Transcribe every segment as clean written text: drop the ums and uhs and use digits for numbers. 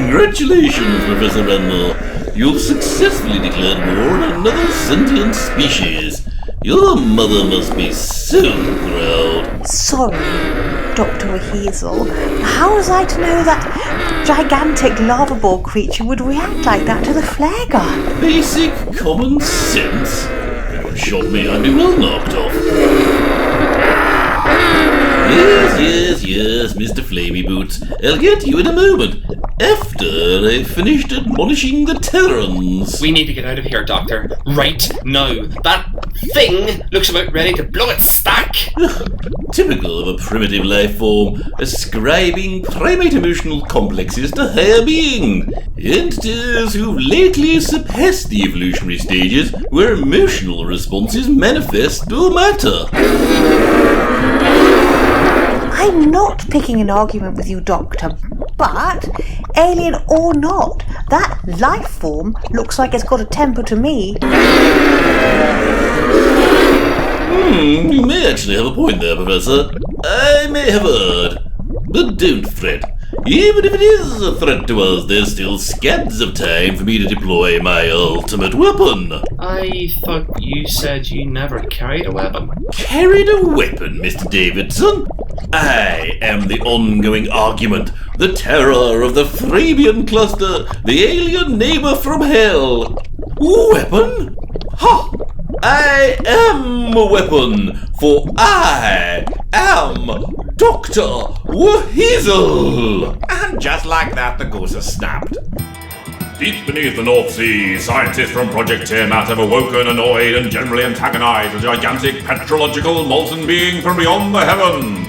Congratulations, Professor Randall. You've successfully declared war on another sentient species. Your mother must be so proud. Sorry, Doctor WHeasel. How was I to know that gigantic lava ball creature would react like that to the flare gun? Basic common sense. If anyone shot me, I'd be well knocked off. Yes, Mr. Flamey Boots. I'll get to you in a moment, after I've finished admonishing the Terrans. We need to get out of here, Doctor. Right now. That thing looks about ready to blow its stack. Typical of a primitive life form, ascribing primate emotional complexes to higher being. Entities who've lately surpassed the evolutionary stages where emotional responses manifest no matter. I'm not picking an argument with you, Doctor, but, alien or not, that life form looks like it's got a temper to me. You may actually have a point there, Professor. I may have erred. But don't fret. Even if it is a threat to us, there's still scads of time for me to deploy my ultimate weapon. I thought you said you never carried a weapon. Carried a weapon, Mr. Davidson? I am the ongoing argument, the terror of the Thrabian cluster, the alien neighbor from hell. Weapon? Ha! I am a weapon, for I am Doctor WHeasel! And just like that, the goose has snapped. Deep beneath the North Sea, scientists from Project Tiamat have awoken, annoyed, and generally antagonized a gigantic petrological molten being from beyond the heavens.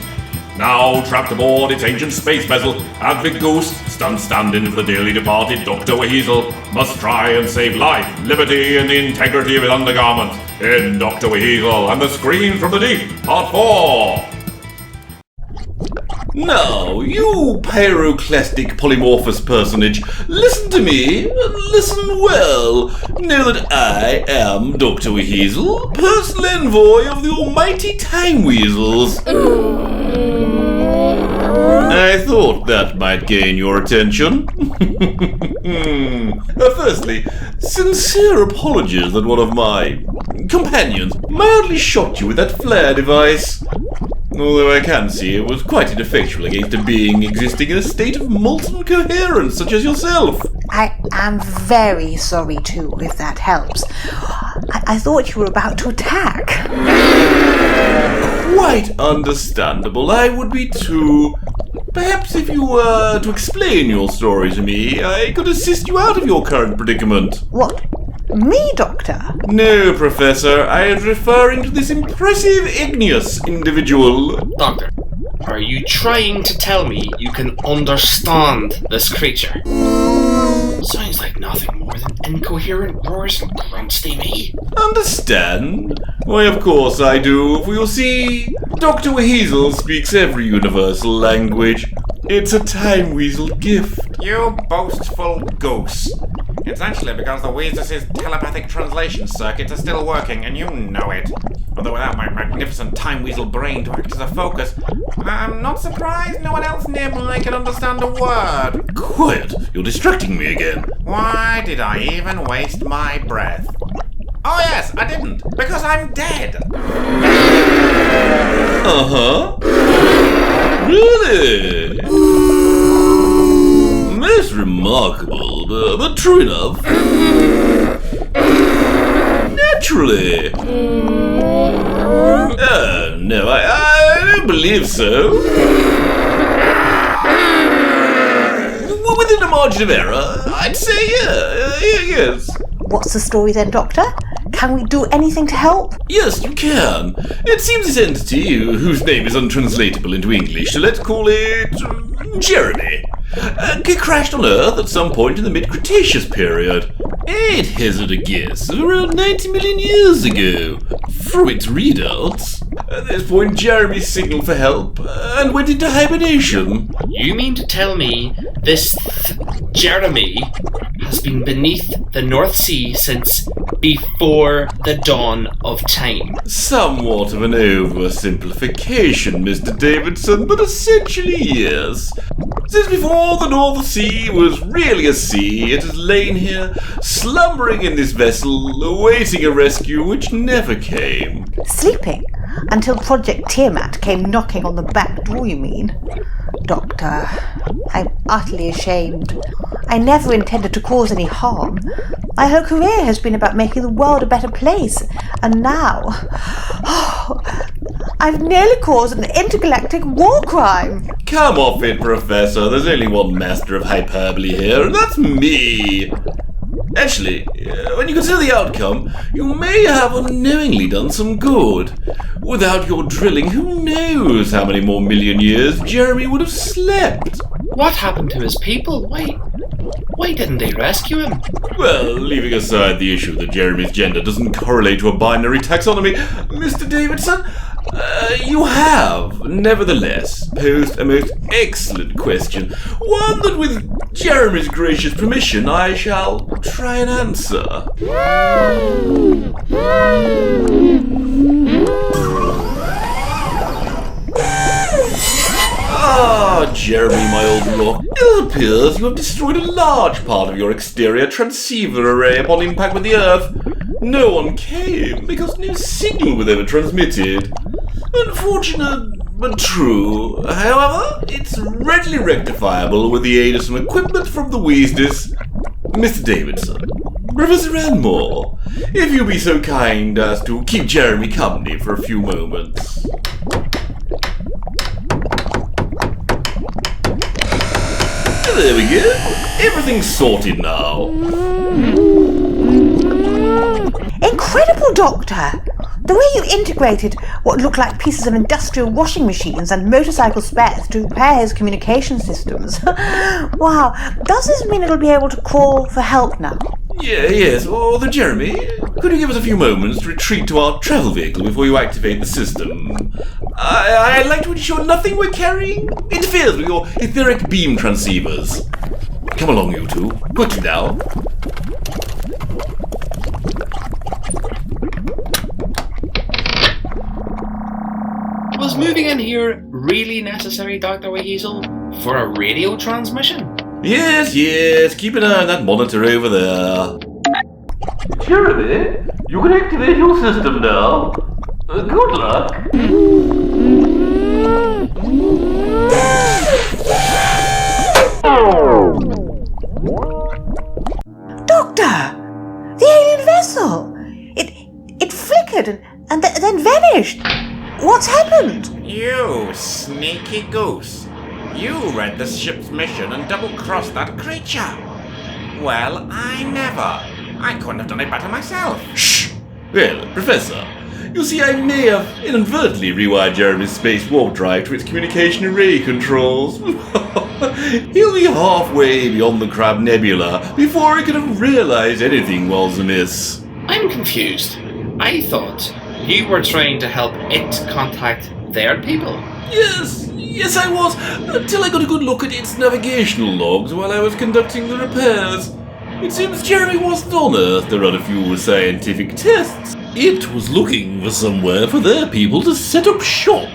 Now trapped aboard its ancient space vessel, Advick Goose, stunt stand-in for the dearly departed Doctor WHeasel, must try and save life, liberty, and the integrity of his undergarments in Doctor WHeasel and the Scream from the Deep, Part 4. Now, you pyroclastic polymorphous personage, listen to me, and listen well. Know that I am Doctor WHeasel, personal envoy of the almighty Time Weasels. I thought that might gain your attention. Firstly, sincere apologies that one of my companions mildly shot you with that flare device. Although I can see it was quite ineffectual against a being existing in a state of molten coherence such as yourself. I am very sorry too, if that helps. I thought you were about to attack. Quite understandable, I would be too. Perhaps if you were to explain your story to me, I could assist you out of your current predicament. What? Me, Doctor? No, Professor, I was referring to this impressive igneous individual. Doctor, are you trying to tell me you can understand this creature? Sounds like nothing more than incoherent roars and grunts to me. Understand? Why, of course I do, for you see, Doctor WHeasel speaks every universal language. It's a Time Weasel gift. You boastful goose. It's actually because the Weasels' telepathic translation circuits are still working, and you know it. Although without my magnificent Time Weasel brain to act as a focus, I'm not surprised no one else nearby can understand a word. Quiet, you're distracting me again. Why did I even waste my breath? Oh yes, I didn't, because I'm dead. Uh-huh. Really? Most remarkable, but true enough. Naturally. No, I don't believe so. Within a margin of error, I'd say yes. What's the story then, Doctor? Can we do anything to help? Yes, you can. It seems this entity, whose name is untranslatable into English, so let's call it Jeremy, crashed on Earth at some point in the mid-Cretaceous period. I'd hazard a guess of around 90 million years ago. From its readouts. At this point, Jeremy signaled for help and went into hibernation. You mean to tell me this Jeremy has been beneath the North Sea since before the dawn of time? Somewhat of an oversimplification, Mr. Davidson, but essentially yes. Since before the North Sea was really a sea, it has lain here, slumbering in this vessel, awaiting a rescue which never came. Sleeping? Until Project Tiamat came knocking on the back door, you mean? Doctor, I'm utterly ashamed. I never intended to cause any harm. My whole career has been about making the world a better place. And now... I've nearly caused an intergalactic war crime. Come off it, Professor. There's only one master of hyperbole here, and that's me. Actually, when you consider the outcome, you may have unknowingly done some good. Without your drilling, who knows how many more million years Jeremy would have slept? What happened to his people? Why didn't they rescue him? Well, leaving aside the issue that Jeremy's gender doesn't correlate to a binary taxonomy, Mr. Davidson, you have, nevertheless, posed a most excellent question. One that, with Jeremy's gracious permission, I shall try and answer. Ah, Jeremy, my old rock. It appears you have destroyed a large part of your exterior transceiver array upon impact with the Earth. No one came, because no signal was ever transmitted. Unfortunate, but true. However, it's readily rectifiable with the aid of some equipment from the WHeasel. Mr. Davidson, Professor Ranmore, if you'll be so kind as to keep Jeremy company for a few moments. There we go. Everything's sorted now. Incredible, Doctor! The way you integrated what looked like pieces of industrial washing machines and motorcycle spares to repair his communication systems. Wow, does this mean it'll be able to call for help now? Yes. Although, Jeremy, could you give us a few moments to retreat to our travel vehicle before you activate the system? I'd like to ensure nothing we're carrying interferes with your etheric beam transceivers. Come along, you two. Quickly now. Was moving in here really necessary, Doctor WHeasel, for a radio transmission? Yes. Keep an eye on that monitor over there. Jeremy, you can activate your system now. Good luck. Doctor! The alien vessel! It flickered and then vanished. What's happened? You sneaky goose. You read the ship's mission and double-crossed that creature. Well, I never. I couldn't have done it better myself. Shh! Well, Professor, you see, I may have inadvertently rewired Jeremy's space warp drive to its communication array controls. He'll be halfway beyond the Crab Nebula before he could have realized anything was amiss. I'm confused. I thought you were trying to help it contact their people. Yes, I was, until I got a good look at its navigational logs while I was conducting the repairs. It seems Jeremy wasn't on Earth to run a few scientific tests. It was looking for somewhere for their people to set up shop.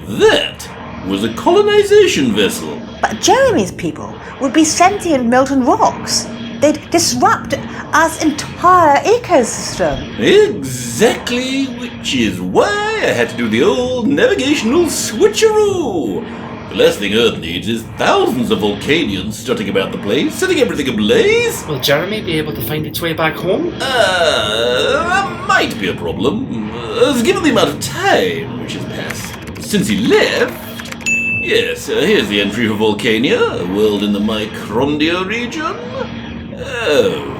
That was a colonization vessel. But Jeremy's people would be sentient molten rocks. They'd disrupt our entire ecosystem. Exactly, which is why I had to do the old navigational switcheroo. The last thing Earth needs is thousands of Volcanians strutting about the place, setting everything ablaze. Will Jeremy be able to find its way back home? That might be a problem, given the amount of time which has passed since he left. Yes, here's the entry for Volcania, a world in the Microndia region. Oh,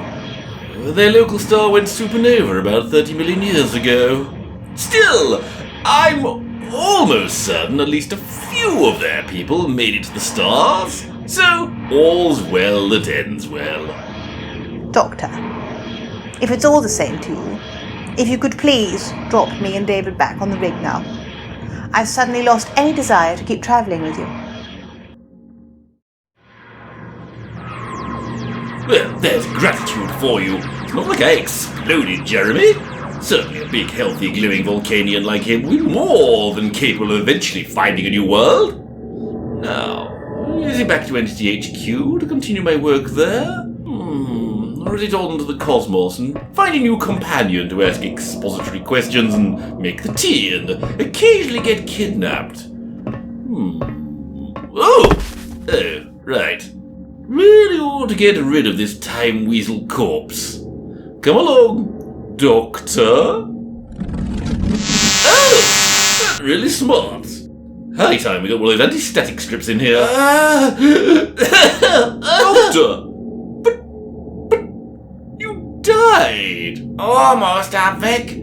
their local star went supernova about 30 million years ago. Still, I'm almost certain at least a few of their people made it to the stars. So, all's well that ends well. Doctor, If it's all the same to you, if you could please drop me and David back on the rig now. I've suddenly lost any desire to keep travelling with you. Well, there's gratitude for you. It's not like I exploded, Jeremy. Certainly a big, healthy, glowing volcanian like him will be more than capable of eventually finding a new world. Now, is it back to Entity HQ to continue my work there? Or is it on to the cosmos and find a new companion to ask expository questions and make the tea and occasionally get kidnapped? Oh, right. Really ought to get rid of this time weasel corpse. Come along, Doctor. Oh, that's really smart. High time we got one of those anti-static strips in here. Doctor! But you died! Almost, Advick.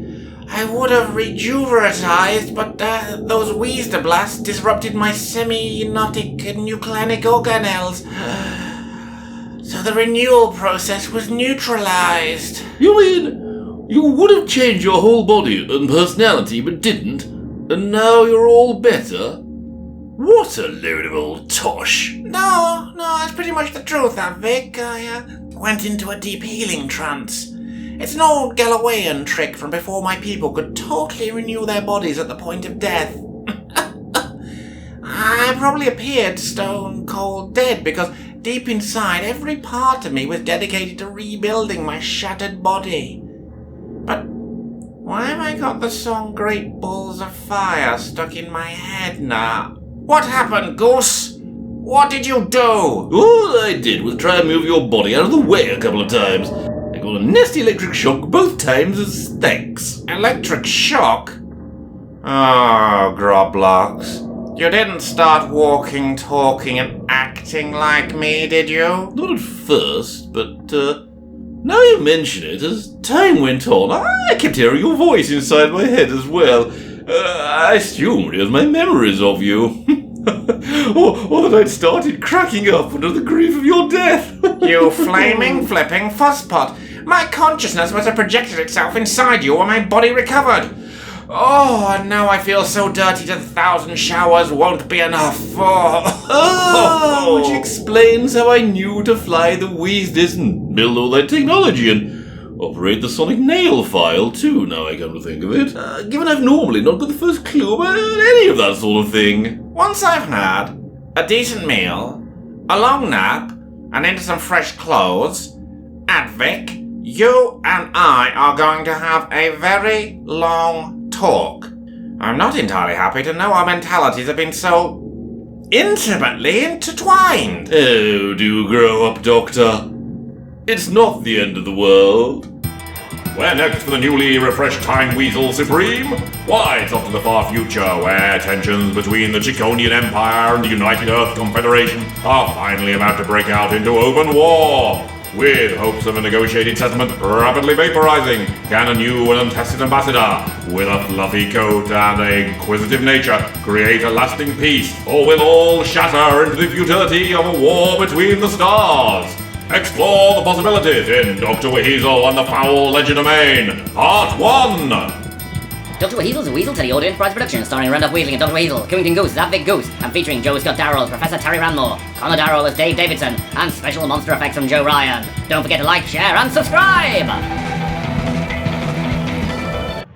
I would have rejuvenatized, but those Weasel blasts disrupted my semi-hypnotic nucleonic organelles. So the renewal process was neutralized. You mean you would have changed your whole body and personality but didn't, and now you're all better? What a load of old tosh. No, that's pretty much the truth, Advick. I went into a deep healing trance. It's an old Galawayan trick from before my people could totally renew their bodies at the point of death. I probably appeared stone cold dead because deep inside every part of me was dedicated to rebuilding my shattered body. But why have I got the song Great Balls of Fire stuck in my head now? What happened, Goose? What did you do? All I did was try and move your body out of the way a couple of times. I got a nasty electric shock both times as thanks. Electric shock? Oh, Groblocks. You didn't start walking, talking, and acting like me, did you? Not at first, but now you mention it, as time went on, I kept hearing your voice inside my head as well. I assumed it was my memories of you. or that I'd started cracking up under the grief of your death. You flaming, flipping fusspot. My consciousness must have projected itself inside you when my body recovered. Oh, and now I feel so dirty that 1,000 showers won't be enough. Which explains how I knew to fly the Weasel and build all that technology and operate the sonic nail file too, now I come to think of it. Given I've normally not got the first clue about any of that sort of thing. Once I've had a decent meal, a long nap, and into some fresh clothes, Advick, you and I are going to have a very long talk. I'm not entirely happy to know our mentalities have been so intimately intertwined. Oh, do grow up, Doctor. It's not the end of the world. Where next for the newly refreshed Time Weasel Supreme? Why, it's off to the far future, where tensions between the Chiconian Empire and the United Earth Confederation are finally about to break out into open war. With hopes of a negotiated settlement rapidly vaporizing, can a new and untested ambassador, with a fluffy coat and an inquisitive nature, create a lasting peace, or will all shatter into the futility of a war between the stars? Explore the possibilities in Doctor WHeasel and the Foul Legend of Maine, Part 1! Doctor WHeasel's a Weasel Tele-Audio Enterprise production starring Randolph Weaseling and Doctor WHeasel, Killington Goose as Advick Goose, and featuring Joe Scott Darrell as Professor Terry Ranmore, Connor Darrell as Dave Davidson, and special monster effects from Joe Ryan. Don't forget to like, share, and subscribe!